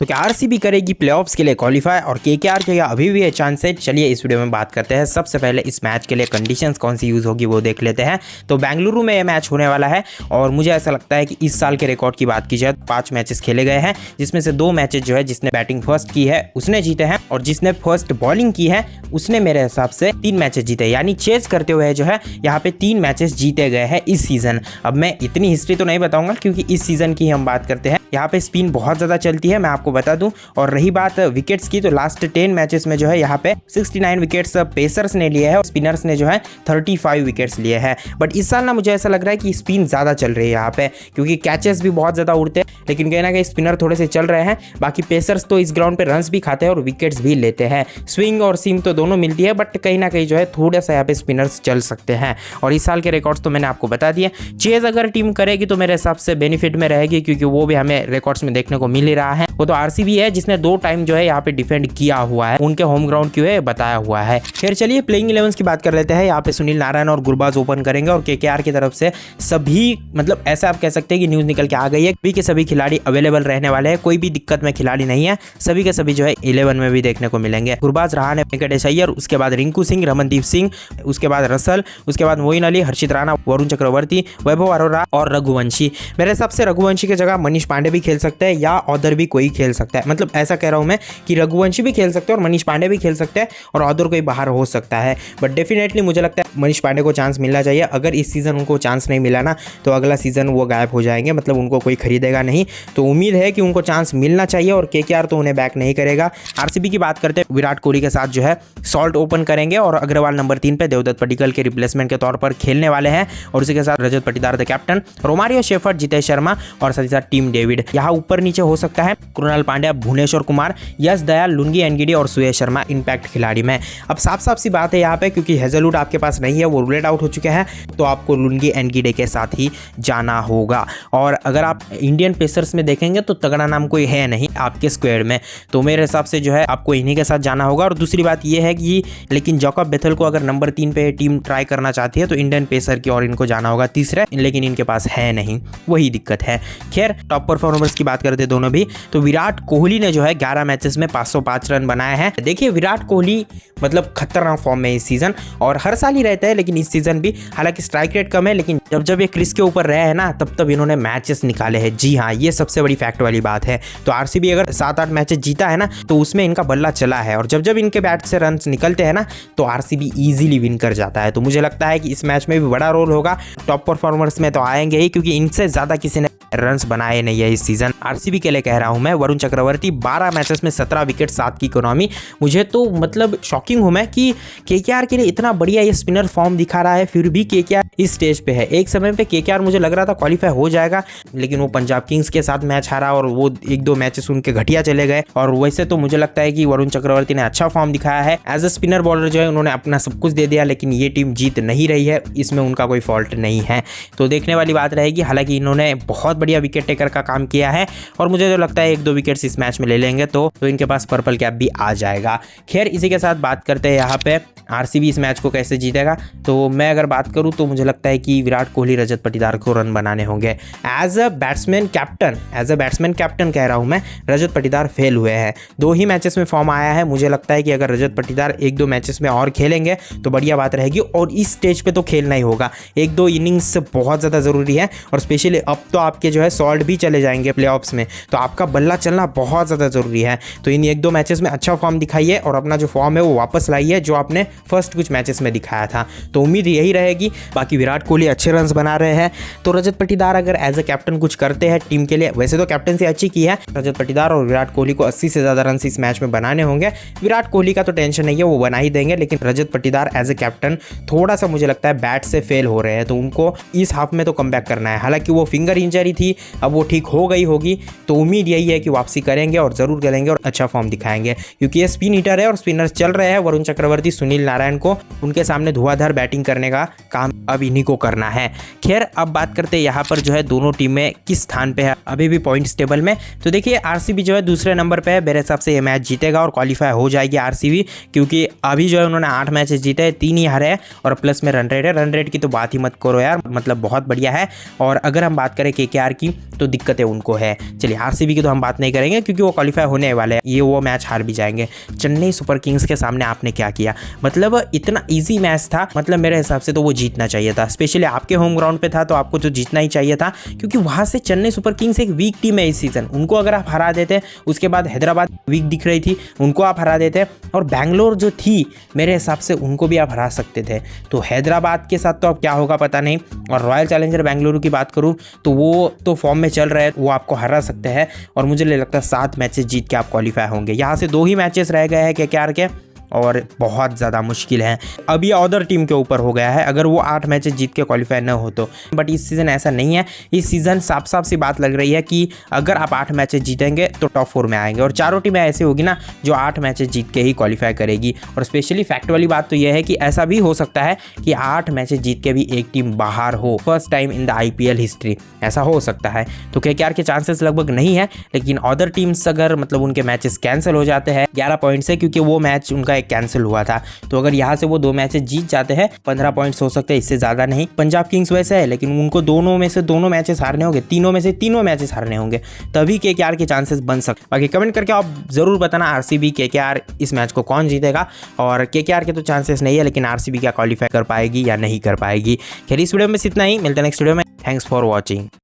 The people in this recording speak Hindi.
तो क्या आरसीबी करेगी प्लेऑफ्स के लिए क्वालिफाई और केकेआर के अभी भी है चांस है? चलिए इस वीडियो में बात करते हैं। सबसे पहले इस मैच के लिए कंडीशंस कौन सी यूज़ होगी वो देख लेते हैं। तो बेंगलुरु में ये मैच होने वाला है और मुझे ऐसा लगता है कि इस साल के रिकॉर्ड की बात की जाए तो 5 मैचेस खेले गए हैं, जिसमें से 2 मैचेस जो है जिसने बैटिंग फर्स्ट की है उसने जीते हैं और जिसने फर्स्ट बॉलिंग की है उसने मेरे हिसाब से 3 मैचेस जीते, यानी चेज करते हुए जो है यहाँ पे 3 मैचेस जीते गए हैं इस सीजन। अब मैं इतनी हिस्ट्री तो नहीं बताऊंगा क्योंकि इस सीजन की हम बात करते हैं। यहाँ पे स्पिन बहुत ज़्यादा चलती है, मैं आपको बता दूं। और रही बात विकेट्स की तो लास्ट 10 मैचेस में जो है यहाँ पे 69 विकेट्स पेसर्स ने लिए हैं और स्पिनर्स ने जो है 35 विकेट्स लिए हैं। बट इस साल ना मुझे ऐसा लग रहा है कि स्पिन ज़्यादा चल रही है यहाँ पे, क्योंकि कैचेस भी बहुत ज़्यादा उड़ते हैं, लेकिन कहीं ना कहीं स्पिनर थोड़े से चल रहे हैं। बाकी पेसर्स तो इस ग्राउंड पे रन्स भी खाते हैं और विकेट्स भी लेते हैं। स्विंग और सीम तो दोनों मिलती है, बट कहीं ना कहीं जो है थोड़ा सा यहाँ पे स्पिनर्स चल सकते हैं। और इस साल के रिकॉर्ड्स तो मैंने आपको बता दिए। चेज अगर टीम करेगी तो मेरे हिसाब से बेनिफिट में रहेगी, क्योंकि वो भी हमें रिकॉर्ड्स में देखने को मिल ही रहा है। वो तो आरसीबी है जिसने 2 टाइम जो है यहाँ पे डिफेंड किया हुआ है, उनके होम ग्राउंड क्यों है बताया हुआ है। फिर चलिए प्लेइंग 11 की बात कर लेते हैं। यहाँ पे सुनील नारायण और गुरबाज ओपन करेंगे और केकेआर की तरफ से सभी, मतलब ऐसा आप कह सकते हैं कि न्यूज निकल के आ गई है कि सभी खिलाड़ी अवेलेबल रहने वाले हैं, कोई भी दिक्कत में खिलाड़ी नहीं है, सभी के सभी जो है 11 में भी देखने को मिलेंगे। गुरबाज, रहाणे, वेंकटेश अय्यर, उसके बाद रिंकू सिंह, रमनदीप सिंह, उसके बाद रसल, उसके बाद मोइन अली, हर्षित राणा, वरुण चक्रवर्ती, वैभव अरोरा और रघुवंशी। मेरे हिसाब से रघुवंशी की जगह मनीष पांडे भी खेल सकते हैं या अदर भी कोई खेल सकता है। मतलब ऐसा कह रहा हूं मैं कि रघुवंशी भी खेल सकते हैं और मनीष पांडे भी खेल सकते हैं और अदर कोई बाहर हो सकता है। बट डेफिनेटली मुझे लगता है मनीष पांडे को चांस मिलना चाहिए। अगर इस सीजन उनको चांस नहीं मिला ना तो अगला सीजन वो गायब हो जाएंगे, मतलब उनको कोई खरीदेगा नहीं। तो उम्मीद है कि उनको चांस मिलना चाहिए और केकेआर तो उन्हें बैक नहीं करेगा। आरसीबी की बात करते हैं, विराट कोहली के साथ जो है सॉल्ट ओपन करेंगे और अग्रवाल नंबर 3 पे देवदत्त पडिक्कल के रिप्लेसमेंट के तौर पर खेलने वाले हैं और उसी के साथ Rajat Patidar the captain, Romario Shepherd, Jitesh Sharma और साथ ही साथ टीम डेविड। यहाँ ऊपर नीचे हो सकता है कृणाल पांड्या, भुवनेश्वर कुमार, यश दयाल, लुंगी एनगिडी और सुयश शर्मा इंपैक्ट खिलाड़ी में। अब साफ साफ सी बात है यहाँ पे, क्योंकि हेजलवुड आपके पास नहीं है, वो रूलेट आउट हो चुके हैं, तो आपको लुंगी एनगिडी के साथ ही जाना होगा। और अगर आप इंडियन पेसर्स में देखेंगे तो तगड़ा नाम कोई है नहीं आपके स्क्वाड में, तो मेरे हिसाब से जो है आपको इन्हीं के साथ जाना होगा। और दूसरी बात यह है कि लेकिन जैकब बेथल को अगर नंबर 3 पे टीम ट्राई करना चाहती है तो इंडियन पेसर की और इनको जाना होगा तीसरे, लेकिन इनके पास है नहीं, वही दिक्कत है। खैर टॉप परफॉर्मर्स की बात करते दोनों भी, तो विराट कोहली ने जो है 11 मैचेस में 505 रन बनाए हैं। देखिए विराट कोहली मतलब खतरनाक फॉर्म में इस सीजन, और हर साल ही रहता है, लेकिन इस सीजन भी हालांकि स्ट्राइक रेट कम है, लेकिन जब ये क्रिस के ऊपर रहे हैं ना तब इन्होंने मैचेस निकाले हैं। जी हाँ, ये सबसे बड़ी फैक्ट वाली बात है। तो आरसीबी अगर 7-8 मैचेस जीता है ना तो उसमें इनका बल्ला चला है, और जब इनके बैट से रन निकलते हैं ना तो आरसीबी इजीली विन कर जाता है। तो मुझे लगता है कि इस मैच में भी बड़ा रोल होगा। टॉप परफॉर्मर्स में तो आएंगे ही, क्योंकि इनसे ज्यादा किसी ने रन्स बनाए नहीं है इस सीजन। आरसीबी के लिए कह रहा हूं मैं। वरुण चक्रवर्ती 12 मैचेस में 17 विकेट, 7 की इकोनॉमी। मुझे तो मतलब शॉकिंग हूं मैं कि केकेआर के लिए इतना बढ़िया ये स्पिनर फॉर्म दिखा रहा है, फिर भी केकेआर इस स्टेज पे है। एक समय पे केकेआर मुझे लग रहा था क्वालिफाई हो जाएगा, लेकिन वो पंजाब किंग्स के साथ मैच हारा और वो 1-2 मैचेस उनके घटिया चले गए। और वैसे तो मुझे लगता है कि वरुण चक्रवर्ती ने अच्छा फॉर्म दिखाया है। एज अ स्पिनर बॉलर जो है उन्होंने अपना सब कुछ दे दिया, लेकिन ये टीम जीत नहीं रही है, इसमें उनका कोई फॉल्ट नहीं है। तो देखने वाली बात रहेगी। हालांकि इन्होंने बहुत बढ़िया विकेट टेकर का काम किया है और मुझे तो लगता है 1-2 विकेट्स इस मैच में ले लेंगे तो इनके पास पर्पल कैप भी आ जाएगा। खैर इसी के साथ बात करते हैं यहाँ पे आरसीबी इस मैच को कैसे जीतेगा। तो मैं अगर बात करूं तो मुझे लगता है कि विराट कोहली, रजत पाटीदार को रन बनाने होंगे। एज अ बैट्समैन कैप्टन कह रहा हूं मैं, रजत पाटीदार फेल हुए हैं। 2 ही मैचेस में फॉर्म आया है। मुझे लगता है कि अगर रजत पाटीदार 1-2 मैचेस में और खेलेंगे तो बढ़िया बात रहेगी, और इस स्टेज पे तो खेलना ही होगा। 1-2 इनिंग्स बहुत ज़्यादा ज़रूरी है, और स्पेशली अब तो आपके जो है सॉल्ट भी चले जाएंगे प्लेऑफ्स में, तो आपका बल्ला चलना बहुत ज़्यादा ज़रूरी है। तो इन 1-2 मैचेस में अच्छा फॉर्म दिखाइए और अपना जो फॉर्म है वो वापस लाइए जो आपने फर्स्ट कुछ मैचेस में दिखाया था। तो उम्मीद यही रहेगी। बाकी विराट कोहली अच्छे रन्स बना रहे हैं, तो रजत पाटीदार अगर एज अ कैप्टन कुछ करते हैं टीम के लिए, वैसे तो कैप्टनसी अच्छी की है रजत पाटीदार, और विराट कोहली को 80 से ज़्यादा रन इस मैच में बनाने होंगे। विराट कोहली का तो टेंशन नहीं है, वो बना ही देंगे, लेकिन Rajat Patidar as a captain थोड़ा सा मुझे लगता है बैट से फेल हो रहे हैं, तो उनको इस हाफ में तो कमबैक करना है। हालांकि वो फिंगर इंजरी थी, अब वो ठीक हो गई होगी, तो उम्मीद यही है कि वापसी करेंगे और ज़रूर करेंगे और अच्छा फॉर्म दिखाएंगे, क्योंकि ये स्पिन हीटर है और स्पिनर्स चल रहे हैं। वरुण चक्रवर्ती, सुनील नारायण को उनके सामने धुआंधार बैटिंग करने का काम अब अब इन्हीं को करना है। खैर अब बात करते हैं यहाँ पर जो है दोनों टीमें किस स्थान पे है अभी भी पॉइंट्स टेबल में। तो देखिए आरसीबी जो है दूसरे नंबर पे है, मेरे हिसाब से ये मैच जीतेगा और क्वालिफाई हो जाएगी आरसीबी, क्योंकि अभी जो है उन्होंने 8 मैचेस जीते हैं, 3 ही हारे हैं और प्लस में रन रेट है। रन रेट की तो बात ही मत करो यार, मतलब बहुत बढ़िया है। और अगर हम बात करें केकेआर की तो दिक्कतें उनको है। चलिए आरसीबी की तो हम बात नहीं करेंगे क्योंकि वो क्वालिफाई होने वाले हैं, ये वो मैच हार भी जाएंगे। चेन्नई सुपर किंग्स के सामने आपने क्या किया, मतलब इतना ईजी मैच था, मतलब मेरे हिसाब से तो वो जीतना चाहिए था। स्पेशली आपके होम ग्राउंड पे था तो आपको तो जीतना ही चाहिए था, क्योंकि वहाँ से चेन्नई सुपर किंग्स एक वीक टीम है इस सीजन। उनको अगर आप हरा देते, उसके बाद हैदराबाद वीक दिख रही थी, उनको आप हरा देते, और बैंगलोर जो थी मेरे हिसाब से उनको भी आप हरा सकते थे। तो हैदराबाद के साथ तो अब क्या होगा पता नहीं। और रॉयल चैलेंजर बेंगलुरु की बात करूँ तो वो तो फॉर्म में चल रहे हैं, वो आपको हरा सकते हैं और मुझे लगता है 7 मैचेस जीत के आप क्वालिफाई होंगे। यहाँ से 2 ही मैचेस रह गए हैं केकेआर के और बहुत ज़्यादा मुश्किल है। अब ये अदर टीम के ऊपर हो गया है अगर वो 8 मैचेस जीत के क्वालिफाई न हो तो। बट इस सीज़न ऐसा नहीं है, इस सीज़न साफ साफ सी बात लग रही है कि अगर आप 8 मैचेस जीतेंगे तो टॉप 4 में आएंगे, और चारों टीमें ऐसी होगी ना जो 8 मैचेस जीत के ही क्वालिफाई करेगी। और स्पेशली फैक्ट वाली बात तो यह है कि ऐसा भी हो सकता है कि 8 मैचेस जीत के भी एक टीम बाहर हो, first time in the IPL history, ऐसा हो सकता है। तो केकेआर के चांसेस लगभग नहीं है, लेकिन अदर टीम्स अगर मतलब उनके मैचेस कैंसिल हो जाते हैं 11 पॉइंट से, क्योंकि वो मैच उनका कैंसिल हुआ था, तो अगर यहाँ से वो 2 मैचेस जीत जाते हैं 15 पॉइंट्स हो सकते हैं, इससे ज़्यादा नहीं। पंजाब किंग्स वैसे है लेकिन उनको दोनों में से दोनों मैचेस हारने होंगे, तीनों में से तीनों मैचेस हारने होंगे, तभी केकेआर के चांसेस बन सकते। बाकी कमेंट करके आप जरूर बताना आरसीबी केकेआर इस मैच को कौन जीतेगा। और केकेआर के तो चांसेस नहीं है, लेकिन आरसीबी क्या क्वालिफाई कर पाएगी या नहीं कर पाएगी। खैर इस वीडियो में इतना ही, मिलते हैं नेक्स्ट वीडियो में। Thanks for watching.